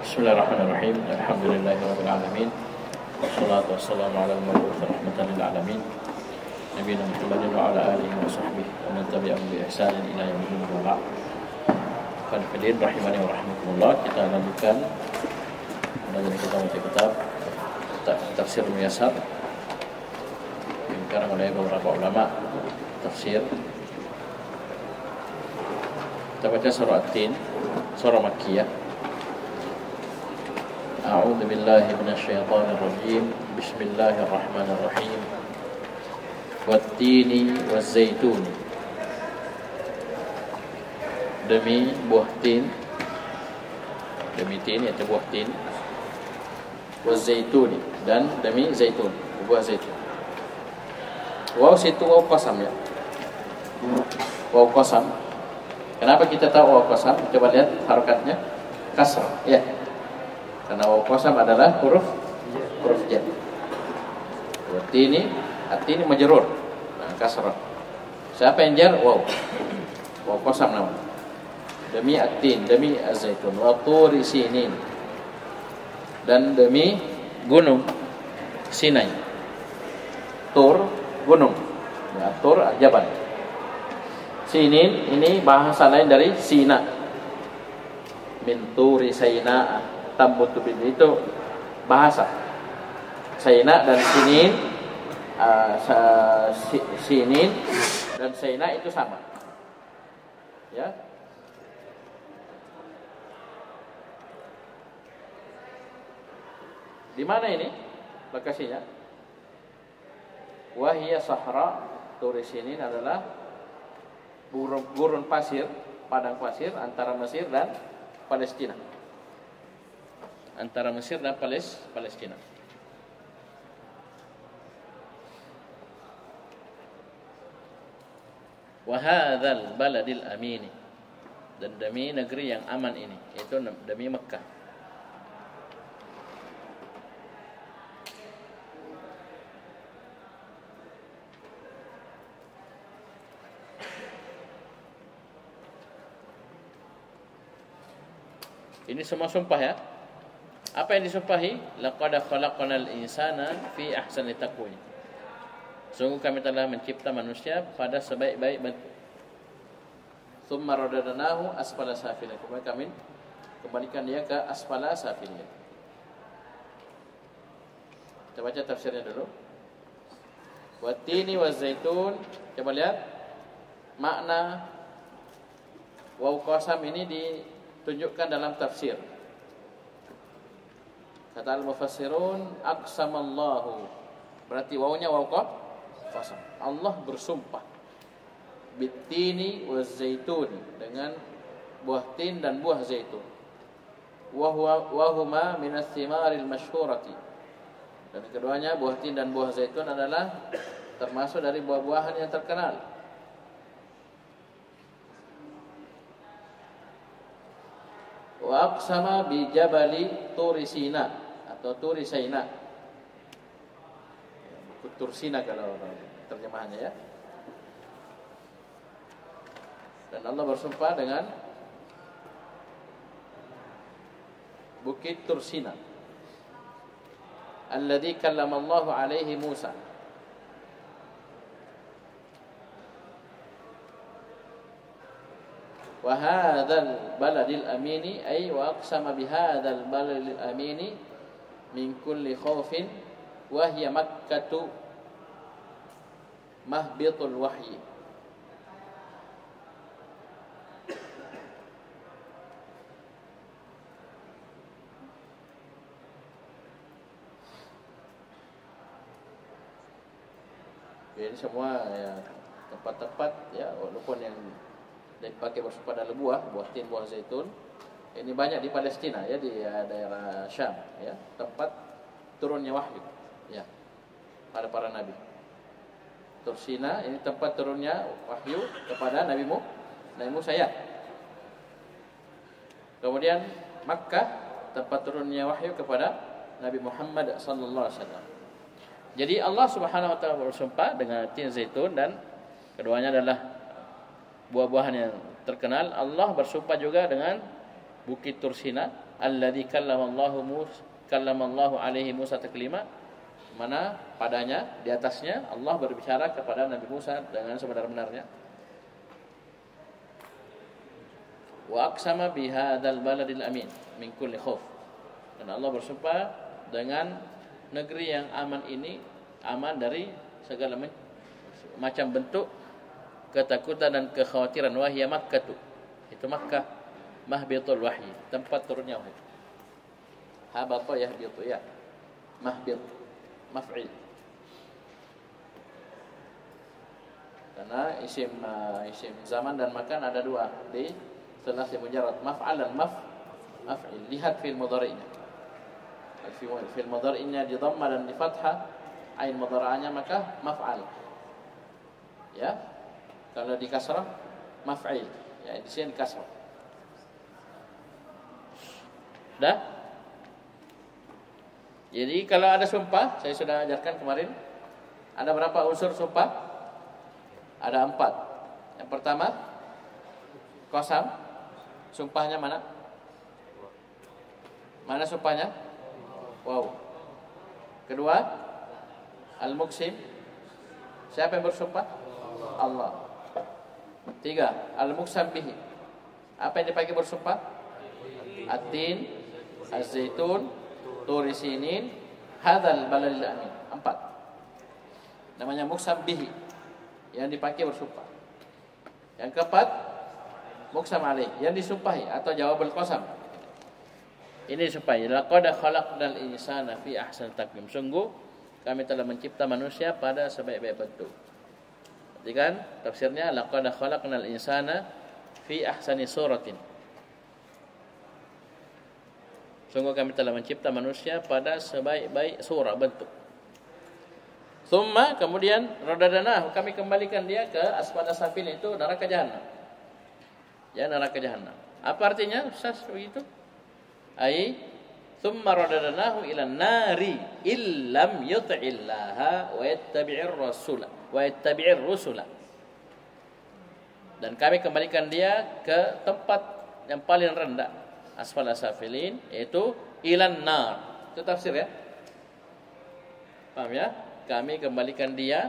Bismillahirrahmanirrahim. Alhamdulillahirabbil alamin. Wassalatu wassalamu ala al-mab'uts rahmatan lil alamin. Nabiyina Muhammadin wa ala alihi wa sahbihi wa man tabi'ahum bi ihsanin ila yaumil qiyamah. Hadirin rahimani wa rahmatullah, kita lanjutkan dari kita baca kitab Tafsir Muyassar yang dikarang oleh beberapa ulama tafsir. Kita baca surah At-Tin, surah Makkiyah. A'udzu billahi minasyaitonir rajim. Bismillahirrahmanirrahim. Wat-tini waz-zaitun. Demi buah tin, demi tin yaitu buah tin, waz-zaitun, dan demi zaitun, buah zaitun. Waw situ waw qasam ya. Waw qasam. Kenapa kita tahu waw qasam? Coba lihat harokatnya kasrah ya. Karena waw qasam adalah huruf jar. At-tini majrur. Nah, kasrah. Siapa yang jar? Waw. Waw qasam namanya. Demi at-tin, demi az-zaitun, wa turi sinin, dan demi gunung Sinai. Tur gunung, ya, tur jabal. Sinin ini bahasa lain dari Sina. Min turi Saina tambutu bil, itu bahasa. Saina dan Sinin, Sinin dan Saina itu sama. Ya. Di mana ini lokasinya? Wahia Sahra, Turi Sinin adalah gurun pasir, padang pasir antara Mesir dan Palestina. Antara Mesir dan Palestina. Wa hadzal baladil amini, dan demi negeri yang aman ini, yaitu demi Mekkah. Ini semua sumpah ya. Apa yang disumpahi? Laqad khalaqnal insana fi ahsani taqwim. Sungguh kami telah mencipta manusia pada sebaik-baik bentuk. Tsumma radadnahu asfala safilin. Kemudian kami kembalikan dia ke asfala safilin. Kita baca tafsirnya dulu. Wat-tini waz-zaitun. Coba lihat makna waw qasam ini ditunjukkan dalam tafsir. Kata al-mufassirun, aqsamallahu, berarti wawnya waw qasam. Allah bersumpah bit-tini waz-zaitun, dengan buah tin dan buah zaitun. Wa huma minas thimaril masyhurati, dan keduanya buah tin dan buah zaitun adalah termasuk dari buah-buahan yang terkenal. Wa aqsama bi jabali Turi Sina atau Turi Saina. Tur Sina kalau terjemahannya ya. Dan Allah bersumpah dengan Bukit Tur Sina. Alladzi kallamallahu alaihi Musa. Wa hadzal baladil amini, ay wa aqsama bi hadzal baladil amini min kulli khaufin wa hiya makkatu mahbitul wahyi. Ini semua ya tempat-tempat ya, walaupun yang dipakai bersumpah dalam buah tin, buah zaitun. Ini banyak di Palestina ya, di daerah Syam ya, tempat turunnya wahyu ya pada para nabi. Tursina ini tempat turunnya wahyu kepada Nabi Musa ya. Kemudian Makkah tempat turunnya wahyu kepada Nabi Muhammad sallallahu alaihi wasallam. Jadi Allah Subhanahu wa taala bersumpah dengan tin, zaitun, dan keduanya adalah buah-buahan yang terkenal. Allah bersumpah juga dengan Bukit Tursina, alladzi kallamallahu alaihi Musa taklima, mana padanya di atasnya Allah berbicara kepada Nabi Musa dengan sebenar-benarnya. Wa aqsama bihadzal baladil amin min kulli khauf. Dan Allah bersumpah dengan negeri yang aman ini, aman dari segala macam bentuk ketakutan dan kekhawatiran. Wahya Makkah, itu Makkah mahbitul wahyi, tempat turunnya wahyu. Habata yahbitu, ya, mahbit maf'il, karena isim zaman dan makan ada dua di setelah mujarrad, maf'al dan maf'il. Lihat fi'il mudhari'nya, fi'il mudhari'nya di dhamma dan di fathah, ain mudhari'anya maka maf'al, ya. Kalau di kasrah maf'il, ya, di sini kasrah. Dah? Jadi kalau ada sumpah, saya sudah ajarkan kemarin, ada berapa unsur sumpah? Ada 4. Yang pertama, qasam. Sumpahnya mana? Mana sumpahnya? Wow. Kedua, al-muqsim. Siapa yang bersumpah? Allah. 3, al-muqsam bihi. Apa yang dipakai bersumpah? At-tin, az-zaitun, turi sinin, hadzal baladil amin. 4. Namanya muqsam bihi, yang dipakai bersumpah. Yang keempat, muqsam alaih, yang disumpahi atau jawabul qasam. Ini disumpahi. Laqad khalaqnal insana fi ahsani taqwim. Sungguh kami telah mencipta manusia pada sebaik-baik bentuk. Berarti kan tafsirnya laqad khalaqnal insana fi ahsani suratin. Sungguh kami telah mencipta manusia pada sebaik-baik surah bentuk. Thumma, kemudian radadanahu, kami kembalikan dia ke asfala safil, itu neraka jahanam. Ya, neraka jahanam. Apa artinya Ustaz begitu? Ai thumma radadanahu ila nari illam yuti'illaha wa yattabi'ir rusula. Dan kami kembalikan dia ke tempat yang paling rendah, asfala safilin, yaitu ilan nar. Itu tafsir, ya. Paham, ya? Kami kembalikan dia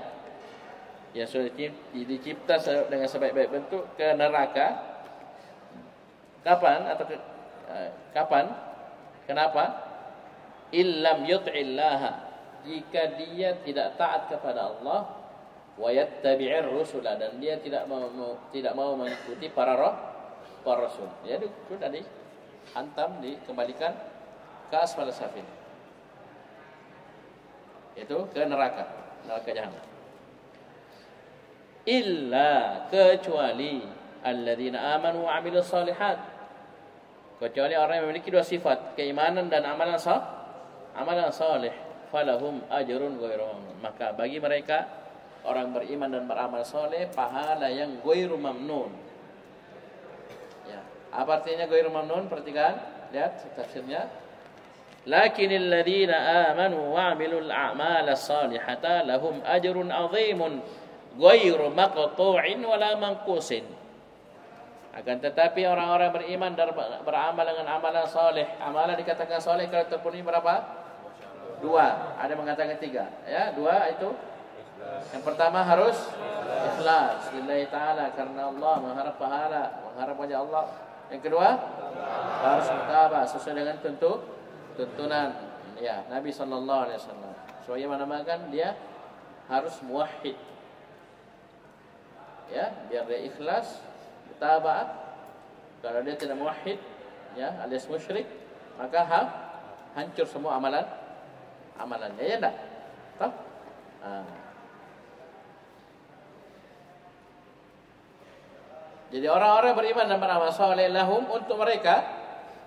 yang sudah dicipta dengan sebaik-baik bentuk ke neraka. Kapan? Kapan? Kenapa? Illam yut'illaha, jika dia tidak taat kepada Allah, wa yattabi'ir rusula, dan dia tidak mau mengikuti para rasul. Jadi sudah dihantam, dikembalikan ke asfal safin, itu ke neraka jahanam. Illa, kecuali alladzina amanu wa amilus solihat, kecuali orang yang memiliki dua sifat, keimanan dan amalan saleh, falahum ajrun ghairu mamnun, maka bagi mereka orang beriman dan beramal soleh pahala yang ghairu mamnun. Ya, apa artinya ghairu mamnun? Perhatikan, lihat tafsirnya. Lakinnal ladzina amanu wa 'amilul a'malas salihata lahum ajrun 'azimun ghairu maqtu'in wala manqusin. Akan tetapi orang-orang beriman dan beramal dengan amalan saleh, amalan dikatakan saleh kalau terpenuhi berapa? 2. Ada yang mengatakan 3. Ya, 2 itu. Yang pertama harus ikhlas lillahi ta'ala, karena Allah, mengharap pahala, mengharap wajah Allah. Yang kedua harus mutabah, sesuai dengan tuntunan, ya, Nabi sallallahu alaihi wasallam. Sebagaimana mengatakan dia harus muwahhid. Ya, biar dia ikhlas, mutabah. Kalau dia tidak muwahhid, ya, alias musyrik, maka hancur semua amalannya, ya enggak? Toh? Jadi orang-orang beriman dan beramal saleh, lahum, untuk mereka,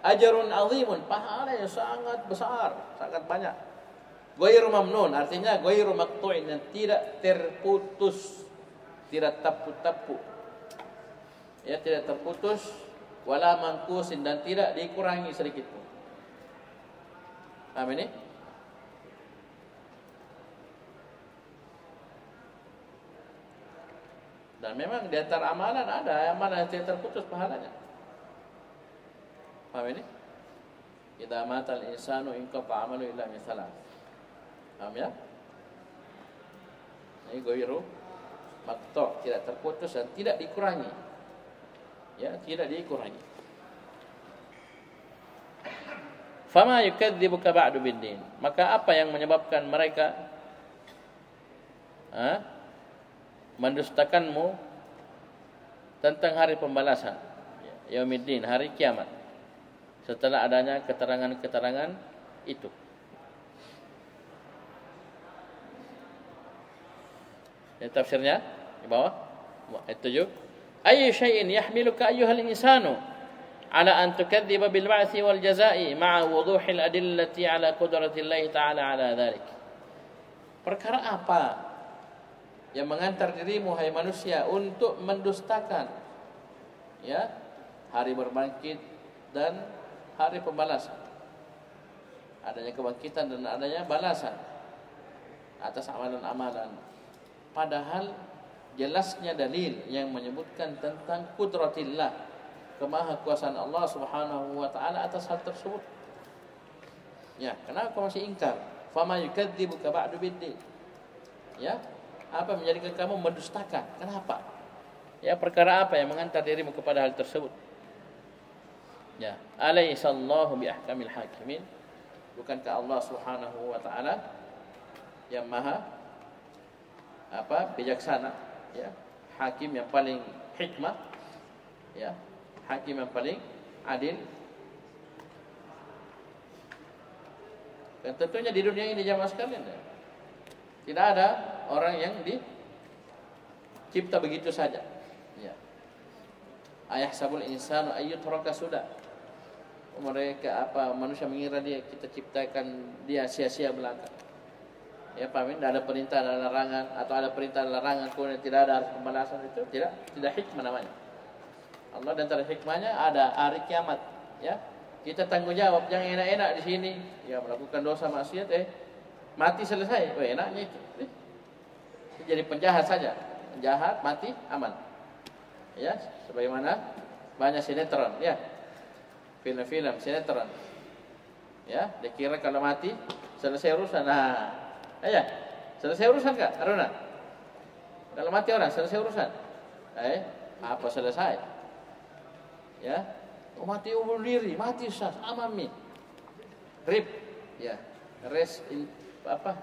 ajrun azimun, pahala yang sangat besar, sangat banyak. Ghairu mamnun, artinya ghairu maqtu'in, yang tidak terputus, tidak tapu-tapu. Ya, tidak terputus, wala manqusin, dan tidak dikurangi sedikit pun. Paham ini? Dan memang di antara amalan ada amalan yang tidak terputus pahalanya. Paham ini? Idza matal insanu inqata 'amalu illa min salah. Paham ya? Ini ghairu maqtu', tidak terputus dan tidak dikurangi. Ya, tidak dikurangi. Fama yukadzibuka ba'du biddin. Maka apa yang menyebabkan mereka mendustakanmu tentang hari pembalasan, yaumiddin, hari kiamat, setelah adanya keterangan-keterangan itu. Ini tafsirnya di bawah ayat 7. Ayyu syai'in yahmiluka ayyuhal insanu ala an tukadziba bil ba'tsi wal jazaa'i ma'a wuduhil adillati ala qudratillahi ta'ala ala dzalik. Perkara apa yang mengantar dirimu hai manusia untuk mendustakan ya hari berbangkit dan hari pembalasan, adanya kebangkitan dan adanya balasan atas amalan-amalan, padahal jelasnya dalil yang menyebutkan tentang kudratillah, kemahakuasaan Allah Subhanahu wa taala atas hal tersebut. Ya, kenapa kau masih ingkar? Fama yukadzibuka ba'du biddin. Ya, apa menjadikan kamu mendustakan? Kenapa? Ya, perkara apa yang mengantar dirimu kepada hal tersebut? Ya, alaihissallahu biahkamil hakimin. Bukankah Allah Subhanahu wa taala yang maha bijaksana, ya, hakim yang paling hikmah, ya, hakim yang paling adil. Dan tentunya di dunia ini jamaah sekalian, ya, tidak ada orang yang dicipta begitu saja. Ya. Ayahsabul insanu ayyutraka sudah. Mereka manusia mengira kita ciptakan dia sia-sia belaka. Ya, paham? Tidak ada perintah dan larangan, atau ada perintah dan larangan kemudian tidak ada pembalasan, itu tidak hikmah namanya. Allah dan antara hikmahnya ada hari kiamat, ya. Kita tanggung jawab, jangan enak-enak di sini, ya, melakukan dosa maksiat mati selesai. Enaknya itu. Jadi penjahat saja. Penjahat mati aman. Ya, sebagaimana banyak sinetron, ya. Film-film sinetron. Ya, dikira kalau mati selesai urusan. Nah, ya, selesai urusan Kak Aruna? Kalau mati orang selesai urusan? Apa selesai? Ya, mati bunuh diri, mati Ustaz, aman nih. Rip, ya, rest in apa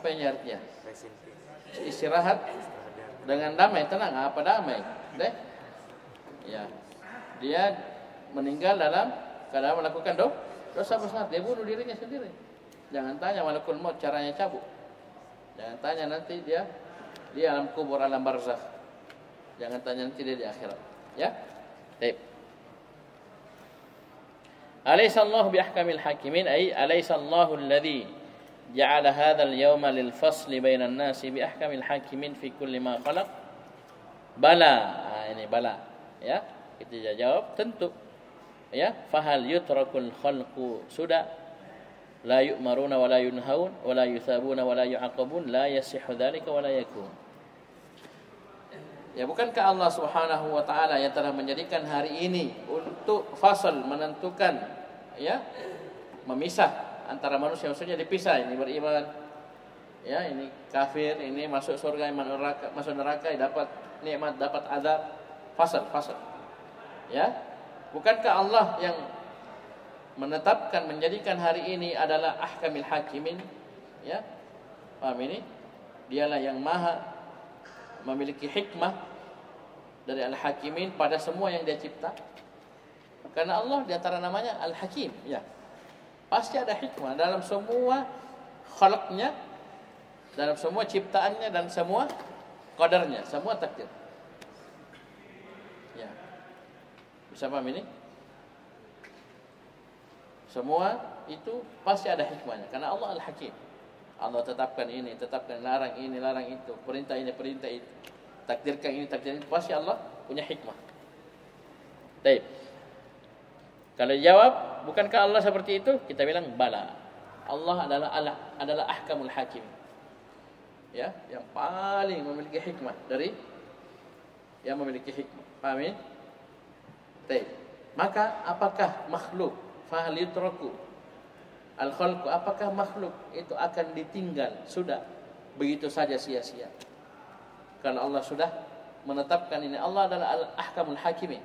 yang artinya? Istirahat dengan damai, tenang. Apa damai? Deh, ya, dia meninggal dalam keadaan melakukan dosa besar. Dia bunuh dirinya sendiri. Jangan tanya malakul maut caranya cabut. Jangan tanya nanti dia alam kubur, alam barzakh. Jangan tanya nanti dia di akhirat. Ya. Baik. Alaysallahu biahkamil hakimin, ay alaysallahu alladhi ja'ala hadzal yawma lil fasli bainan nasi biahkamil hakimin fi kulli ma khalaq. Bala. Ini bala. Ya. Kita jawab tentu. Ya, fahal yutrakul khalqu sudah la yu'maruna wa la yunhaun wa la yuthabuna wa la yu'aqabun la yasihhu dzalika wa la yakun. Ya, bukankah Allah Subhanahu wa taala yang telah menjadikan hari ini untuk fasal, menentukan, ya, memisah antara manusia, maksudnya dipisah, ini beriman, ya, ini kafir, ini masuk surga, ini masuk neraka, dapat nikmat, dapat azab, fasal. Ya. Bukankah Allah yang menetapkan, menjadikan hari ini adalah ahkamil hakimin, ya, paham ini? Dialah yang maha memiliki hikmah dari al-hakimin pada semua yang dia cipta. Karena Allah di antara namanya al-hakim, ya, pasti ada hikmah dalam semua khalaqnya, dalam semua ciptaannya dan semua qadarnya, semua takdir. Ya. Bisa paham ini? Semua itu pasti ada hikmahnya. Karena Allah Al-Hakim. Allah tetapkan ini, tetapkan larang ini, larang itu, perintah ini, perintah itu, takdirkan ini, takdirkan itu. Pasti Allah punya hikmah. Baik. Kalau jawab, bukankah Allah seperti itu? Kita bilang bala. Allah adalah ahkamul hakim. Ya, yang paling memiliki hikmah dari yang memiliki hikmah. Paham ini? Baik. Maka apakah makhluk fahal yutraku al-khalqu, apakah makhluk itu akan ditinggal sudah begitu saja sia-sia? Kalau Allah sudah menetapkan ini, Allah adalah al-ahkamul hakimin.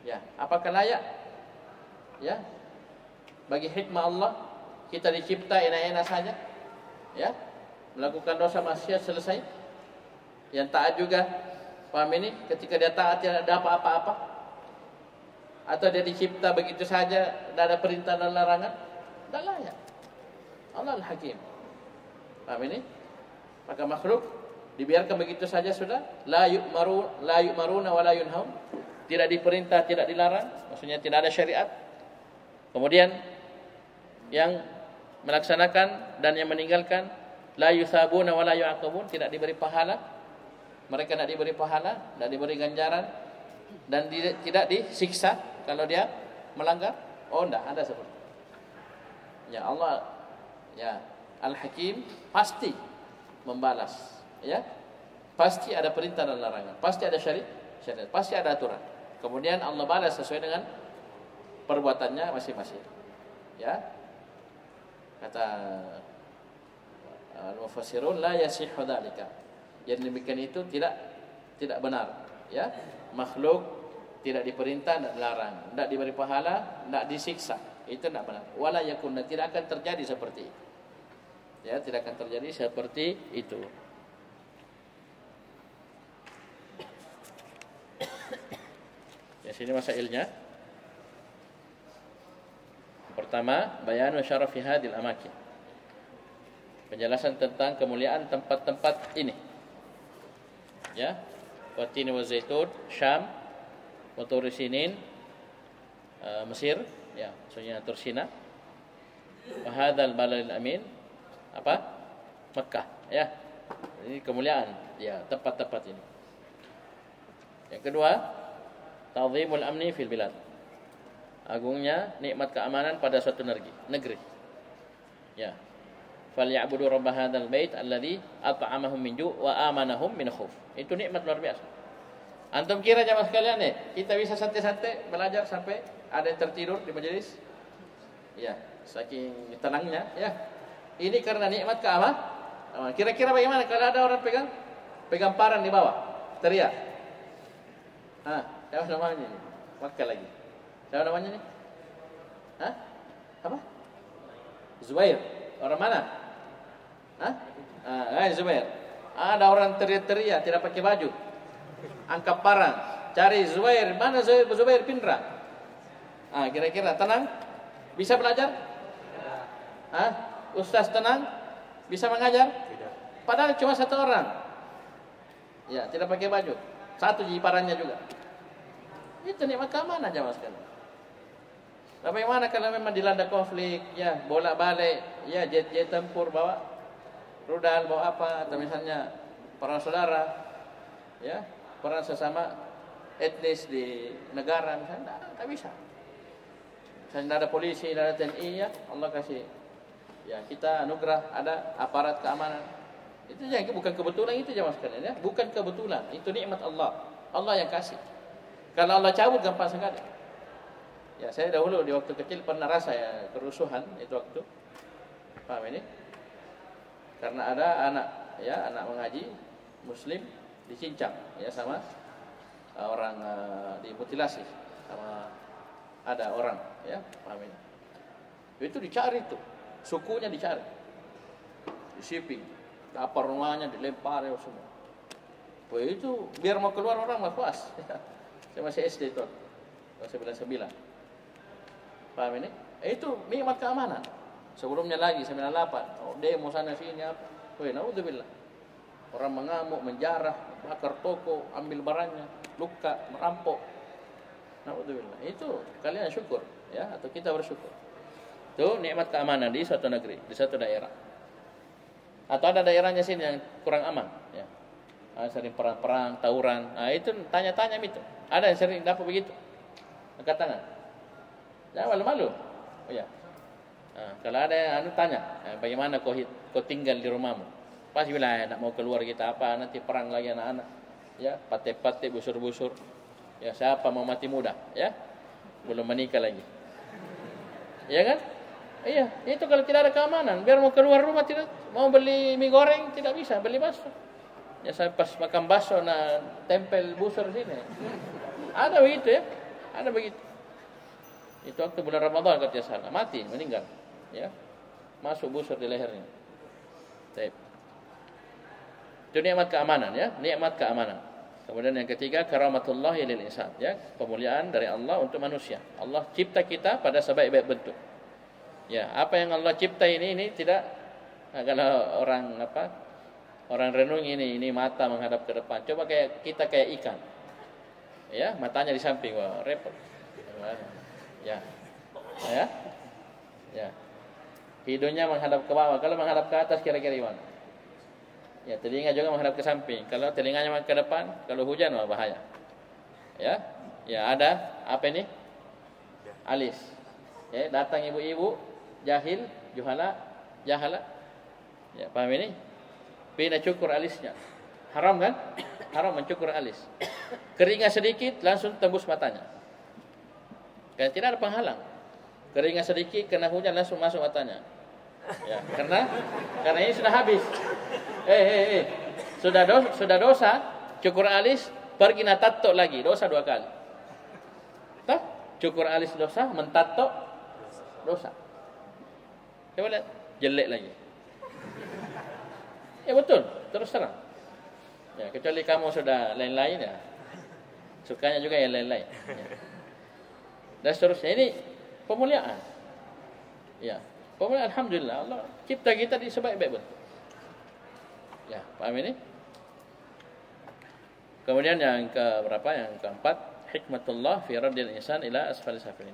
Ya, apakah layak? Ya, bagi hikmah Allah kita dicipta enak-enak saja, ya, melakukan dosa maksiat selesai. Yang taat juga, paham ini? Ketika dia taat tidak ada apa-apa, atau dia dicipta begitu saja, tidak ada perintah dan larangan, tidak layak. Allah al-Hakim, paham ini? Maka makhluk dibiarkan begitu saja sudah, la yu'maruna wa la yunhaun, tidak diperintah, tidak dilarang, maksudnya tidak ada syariat. Kemudian yang melaksanakan dan yang meninggalkan, la yusabuna wa la yu'aqabun, tidak diberi pahala. Mereka tidak diberi pahala, tidak diberi ganjaran, dan tidak disiksa kalau dia melanggar. Oh, tidak ada seperti itu. Ya Allah, ya Al-Hakim pasti membalas, ya. Pasti ada perintah dan larangan, pasti ada syariat, pasti ada aturan. Kemudian Allah balas sesuai dengan perbuatannya masing-masing. Ya. Kata al-mufassirun, la yasihhu dzalika. Yang demikian itu tidak benar, ya. Makhluk tidak diperintah, tidak dilarang, tidak diberi pahala, tidak disiksa, itu tidak benar. Wala yakun, tidak akan terjadi seperti itu. Ya, tidak akan terjadi seperti itu. Ya, sini masailnya. Pertama, bayanu syarafi hadil amakin. Penjelasan tentang kemuliaan tempat-tempat ini. Ya, Watin wa Zaitun, Syam, wa Tur Sinin, Mesir, ya, maksudnya Tursina. Wa hadzal baladil amin, apa? Mekah, ya. Ini kemuliaan, ya, tempat-tempat ini. Yang kedua, ta'zimul amni fil bilad. Agungnya nikmat keamanan pada suatu negeri. Ya. Falyabudu rabb hadzal bait alladzi at'amahum min ju' wa amanahum min khauf. Itu nikmat luar biasa. Antum kira jamaah sekalian kita bisa santai-santai belajar sampai ada yang tertidur di majelis? Ya, saking tenangnya, ya. Ini karena nikmat keamanan. Kira-kira bagaimana kalau ada orang pegang parang di bawah, teriak? Siapa namanya ini? Wakil lagi. Siapa namanya nih? Apa? Zubair. Orang mana? Zubair. Ada orang teriak-teriak tidak pakai baju, angkat parang, cari Zubair. Mana Zubair Pindra? Kira-kira tenang? Bisa belajar? Ustaz tenang? Bisa mengajar? Padahal cuma satu orang. Ya, tidak pakai baju. Satu jiparannya juga. Itu nikmat keamanan jamaah sekalian. Bagaimana kalau memang dilanda konflik, ya, bolak-balik, ya, jet-jet tempur bawa rudal, bawa apa, atau misalnya para saudara, ya, perang sesama etnis di negara, misalnya, tak bisa. Misalnya tidak ada polisi, tidak ada TNI, ya, Allah kasih, ya, kita anugerah ada aparat keamanan. Itu yang bukan kebetulan itu jemaah sekalian, ya, bukan kebetulan, itu nikmat Allah, Allah yang kasih. Kalau Allah cabut gampang sekali. Ya, saya dahulu di waktu kecil pernah rasa ya kerusuhan itu waktu, paham ini? Karena ada anak mengaji Muslim dicincang, ya, sama orang, dimutilasi sama ada orang, ya, paham ini? Itu dicari tuh, sukunya dicari, di shipping, dapur rumahnya dilempar ya semua. Itu biar mau keluar orang nggak puas. Saya masih SD itu, tahun 99. Paham ini? Itu nikmat keamanan. Sebelumnya lagi 98, demo sana sini apa. Naudzubillah. Orang mengamuk, menjarah, bakar toko, ambil barangnya, luka, merampok. Naudzubillah. Itu kalian syukur, ya, atau kita bersyukur. Itu nikmat keamanan di suatu negeri, di suatu daerah. Atau ada daerahnya sini yang kurang aman, ya. Sering perang-perang, tawuran. Itu tanya-tanya itu. Ada yang sering dapat begitu. Angkat tangan. Jangan malu-malu. Oh ya. Kalau ada yang tanya, bagaimana kau tinggal di rumahmu? Pasti bilang, nak mau keluar kita apa, nanti perang lagi anak-anak. Ya, pate-pate, busur-busur. Ya, siapa mau mati muda, ya? Belum menikah lagi. Ya kan? Iya, itu kalau tidak ada keamanan, biar mau keluar rumah tidak mau beli mie goreng tidak bisa, beli bakso. Ya saya pas makan bakso tempel busur sini. Ada begitu ya? Ada begitu. Itu waktu bulan Ramadan kalau tidak salah, mati, meninggal. Ya. Masuk busur di lehernya. Baik. Itu nikmat keamanan ya, nikmat keamanan. Kemudian yang ketiga, karamatullahi lil insan, ya, kemuliaan dari Allah untuk manusia. Allah cipta kita pada sebaik-baik bentuk. Ya, apa yang Allah cipta ini tidak, kalau orang renung ini mata menghadap ke depan. Coba kita kayak ikan. Ya, matanya di samping, wah repot. Ya. Ya. Ya. Hidungnya menghadap ke bawah, kalau menghadap ke atas kira-kira gimana? Ya, telinga juga menghadap ke samping. Kalau telinganya ke depan, kalau hujan wah bahaya. Ya. Ya, ada apa ini? Alis. Ya, datang ibu-ibu jahil, jahala. Ya, paham ini? Pina cukur alisnya. Haram kan? Haram mencukur alis. Keringat sedikit langsung tembus matanya. Karena tidak ada penghalang. Keringat sedikit kena hujan langsung masuk matanya. Ya, karena ini sudah habis. Sudah dosa, cukur alis, pergi tato lagi, dosa 2 kali. Tah? Cukur alis dosa, mentato dosa. Coba lihat, jelek lagi. Ya betul, terus terang. Ya, kecuali kamu sudah lain-lain ya. Sukanya juga yang lain-lain. Ya. Dan seterusnya, ini pemuliaan. Ya, pemuliaan, alhamdulillah Allah cipta kita di sebaik-baik bentuk. Ya, paham ini? Kemudian yang keempat, hikmatullah fi raddil insan ila asfali safilin.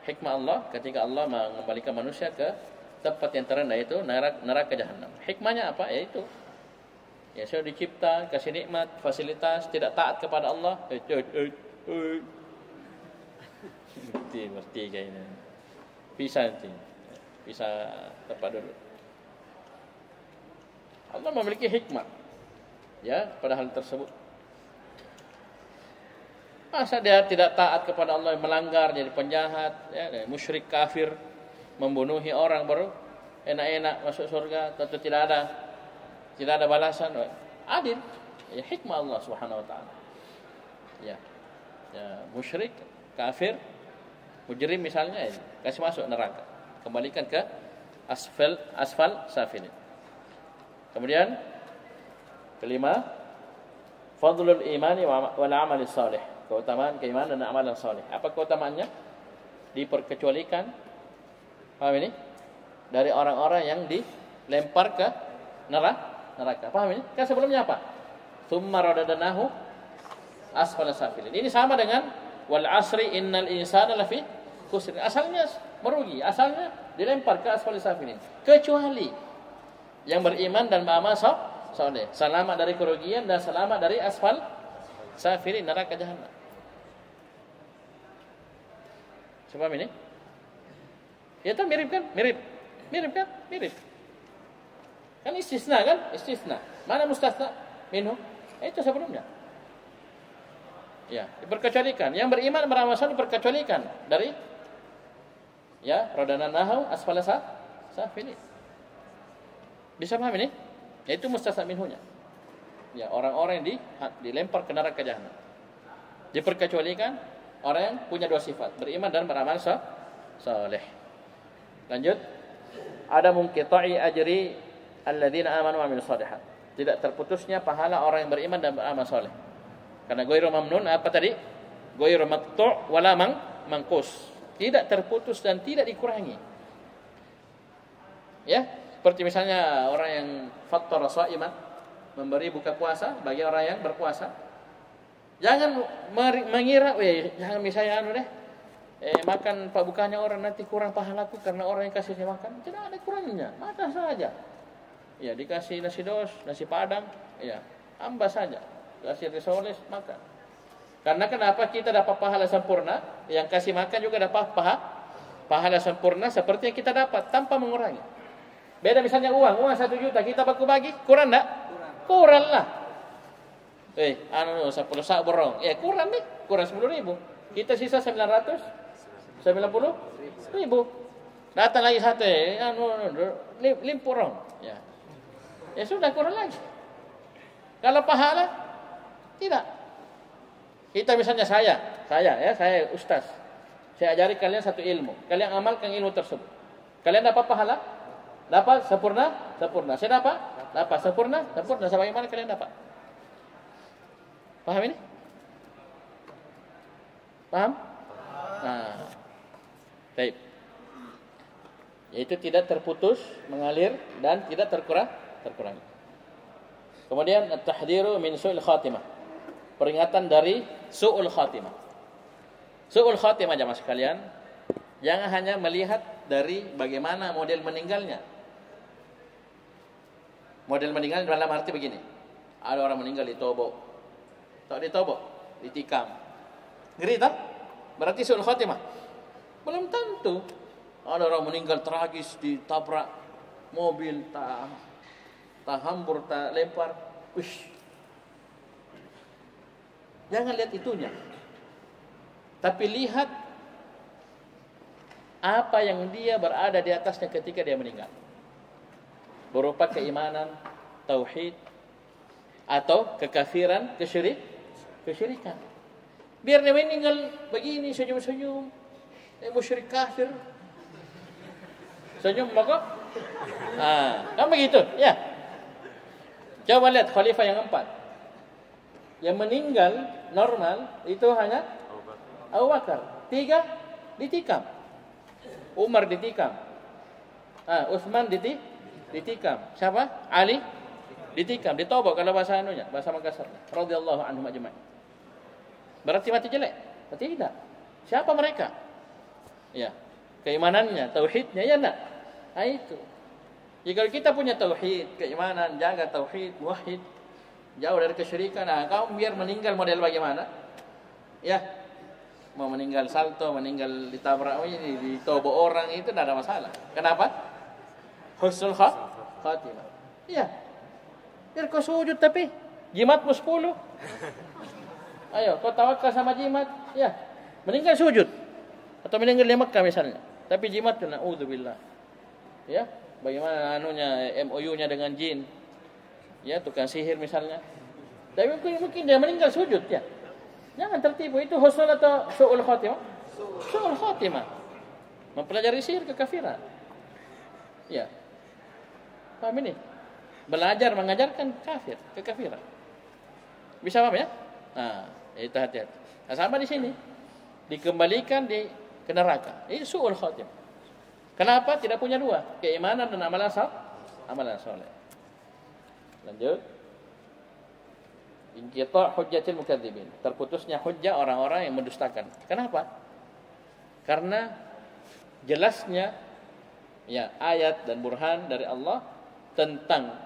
Hikmah Allah ketika Allah mengembalikan manusia ke tempat yang terendah, itu neraka jahanam. Hikmahnya apa? Yaitu ya sudah dicipta, kasih nikmat, fasilitas, tidak taat kepada Allah. Berarti kayaknya. Bisa tepat dulu. Allah memiliki hikmah ya pada hal tersebut. Masa dia tidak taat kepada Allah, melanggar, jadi penjahat, ya, musyrik, kafir, membunuhi orang baru enak-enak masuk surga, tentu tidak ada balasan. Adil, ya, hikmah Allah Subhanahu wa taala. Ya, musyrik, kafir, mujrim misalnya, ya, kasih masuk neraka, kembalikan ke asfal safilin. Kemudian kelima, fadlul imani wal amali salih, keutamaan keimanan dan amalan saleh. Apa keutamaannya? Diperkecualikan, paham ini? Dari orang-orang yang dilempar ke neraka. Paham ini? Kan sebelumnya apa? Tsumma radadnahu asfala safilin. Ini sama dengan wal asri innal insana lafi khusr. Asalnya merugi, asalnya dilempar ke asfala safilin. Kecuali yang beriman dan beramal saleh, selamat dari kerugian dan selamat dari asfal safilin, neraka jahanam. Sebab ini? Ya, itu mirip kan? Mirip kan? Mirip. Kan istisna kan? Istisna. Mana mustasna minhu? Itu sebelumnya. Ya, diperkecualikan. Yang beriman beramal saleh diperkecualikan dari ya, radanahu asfala safilin. Bisa paham ini? Itu mustasna minhunya. Ya, orang-orang yang dilempar ke neraka jahanam. Diperkecualikan orang yang punya 2 sifat, beriman dan beramal saleh. Lanjut. Ada munqita'i ajri alladzina amanu wa amilus shalihat. Tidak terputusnya pahala orang yang beriman dan beramal saleh. Karena ghairu mamnun apa tadi? Ghairu maqtu' wala mangkus. Tidak terputus dan tidak dikurangi. Ya. Seperti misalnya orang yang fattara sha'iman, memberi buka puasa bagi orang yang berpuasa. Jangan mengira, jangan misalnya makan pak bukanya orang nanti kurang pahalaku karena orang yang kasihnya makan. Tidak ada kurangnya, makan saja. Ya, dikasih nasi dos, nasi padang, ya, ambas saja. Kasih risoles, makan. Karena kenapa kita dapat pahala sempurna, yang kasih makan juga dapat pahala sempurna seperti yang kita dapat tanpa mengurangi. Beda misalnya uang 1 juta kita bagi, kurang enggak? Kurang lah. 10 sak borong. Kurang nih, kurang 10.000. Kita sisa 990.000. Datang lagi satu, limpurong. Ya sudah kurang lagi. Kalau pahala, tidak. Kita misalnya saya ustaz. Saya ajari kalian satu ilmu. Kalian amalkan ilmu tersebut. Kalian dapat pahala? Dapat sempurna. Saya dapat sempurna. Sebagaimana kalian dapat? Paham ini? Paham? Nah, baik. Yaitu tidak terputus, mengalir dan tidak terkurangi. Kemudian at-tahdhiru min su'il khatimah. Peringatan dari su'ul khatimah. Su'ul khatimah jamaah sekalian, jangan hanya melihat dari bagaimana model meninggalnya. Model meninggal dalam arti begini. Ada orang meninggal ditobok. Tak ditobok, ditikam. Ngeri tak? Berarti su'ul khatimah. Belum tentu. Ada orang meninggal tragis ditabrak mobil, tak hambur, tak lempar. Uish. Jangan lihat itunya. Tapi lihat apa yang dia berada di atasnya ketika dia meninggal. Berupa keimanan, tauhid, atau kekafiran, kesyirikan. Biar dia meninggal begini senyum-senyum, musyrik kafir. Senyum maka? Kan begitu, ya. Coba lihat khalifah yang 4. Yang meninggal normal itu hanya Abu Bakar. 3 ditikam. Umar ditikam. Utsman ditikam. Siapa? Ali ditikam, ditobok kalau bahasa anunya, bahasa Makassar. Radhiyallahu anhum ajma'in. Berarti mati jelek? Tidak. Siapa mereka? Ya, keimanannya, tauhidnya, ya enggak? Nah itu. Jika kita punya tauhid, keimanan, jaga tauhid, muwahhid, jauh dari kesyirikan, kamu biar meninggal model bagaimana? Ya, mau meninggal salto, meninggal ditabrak, ditobok orang, itu tidak ada masalah. Kenapa? Husnul khatimah. Iya. Biar kau sujud tapi jimatmu 10. Ayo, kau tawakal sama jimat, ya. Meninggal sujud. Atau meninggal di Mekah misalnya. Tapi jimat tu na'udzubillah. Ya, bagaimana anunya MOU-nya dengan jin? Ya, tukang sihir misalnya. Tapi mungkin dia meninggal sujud, ya. Jangan tertipu, itu husnul atau su'ul khatimah? Su'ul khatimah. Mempelajari sihir kekafiran. Ya. Paham ini? Belajar mengajarkan kekafiran. Bisa paham ya? Itu hati-hati. Sama di sini. Dikembalikan ke neraka. Ini su'ul khatimah. Kenapa? Tidak punya dua. Keimanan dan amalan saleh. Lanjut. Inqita' hujjatil mukadzibin. Terputusnya hujjah orang-orang yang mendustakan. Kenapa? Karena jelasnya ayat dan burhan dari Allah tentang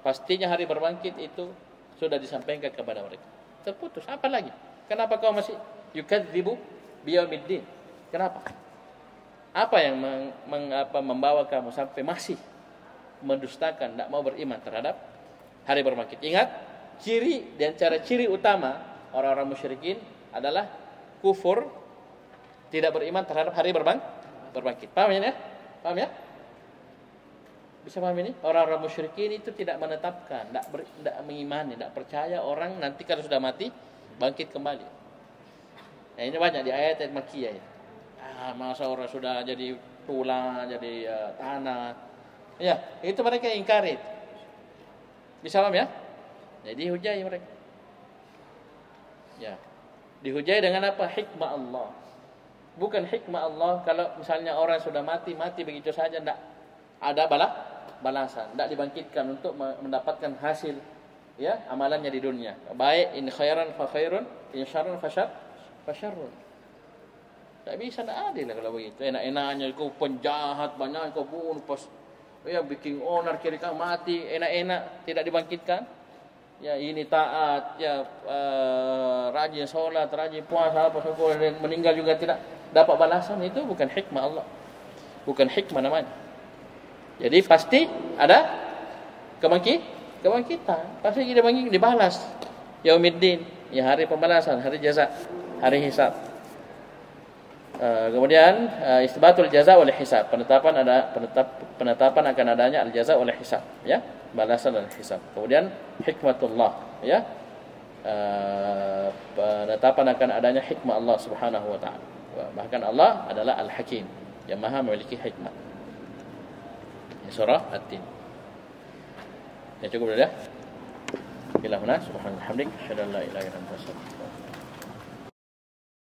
pastinya hari berbangkit itu sudah disampaikan kepada mereka. Terputus. Apa lagi? Kenapa kau masih yukadzibu biyaumiddin? Kenapa? Apa yang membawa kamu sampai masih mendustakan, tidak mau beriman terhadap hari berbangkit? Ingat, ciri dan ciri utama orang-orang musyrikin adalah kufur, tidak beriman terhadap hari berbangkit. Paham ya? Paham ya? Bisa paham ini? Orang-orang musyrikin itu tidak menetapkan, tidak mengimani, tidak percaya orang nanti kalau sudah mati bangkit kembali. Nah, ini banyak di ayat-ayat Makkiyah ya. Masa orang sudah jadi tulang, jadi tanah. Ya, itu mereka ingkari. Bisa paham ya? Jadi dihujai mereka. Ya. Dihujai dengan apa? Hikmah Allah. Bukan hikmah Allah kalau misalnya orang sudah mati begitu saja, tidak ada balasan, tidak dibangkitkan untuk mendapatkan hasil amalannya di dunia. Baik in khairan fa khairun, in syarran fa syarrun. Tak bisa, tidak adil kalau begitu. Enak-enaknya kau penjahat banyak, kau bunuh bikin onar kiri kanan mati, enak-enak tidak dibangkitkan. Ya ini taat, rajin sholat, rajin puasa, meninggal juga tidak dapat balasan. Itu bukan hikmah Allah, bukan hikmah namanya. Jadi pasti ada kebangkitan. Pasti dibalas. Yaumiddin, ya hari pembalasan, hari jaza, hari hisab. Kemudian isbatul jaza oleh hisab, penetapan akan adanya al jaza oleh hisab, ya, balasan dan hisab. Kemudian hikmatullah, ya, penetapan akan adanya hikmah Allah Subhanahu wa taala. Bahkan Allah adalah Al-Hakim, yang Maha memiliki hikmah. Ini surah At-Tin. Ya cukup sudah. Ila huna subhanallahi wa bihamdihi, asyhadu an la ilaha illa anta astaghfiruka wa atubu ilaik.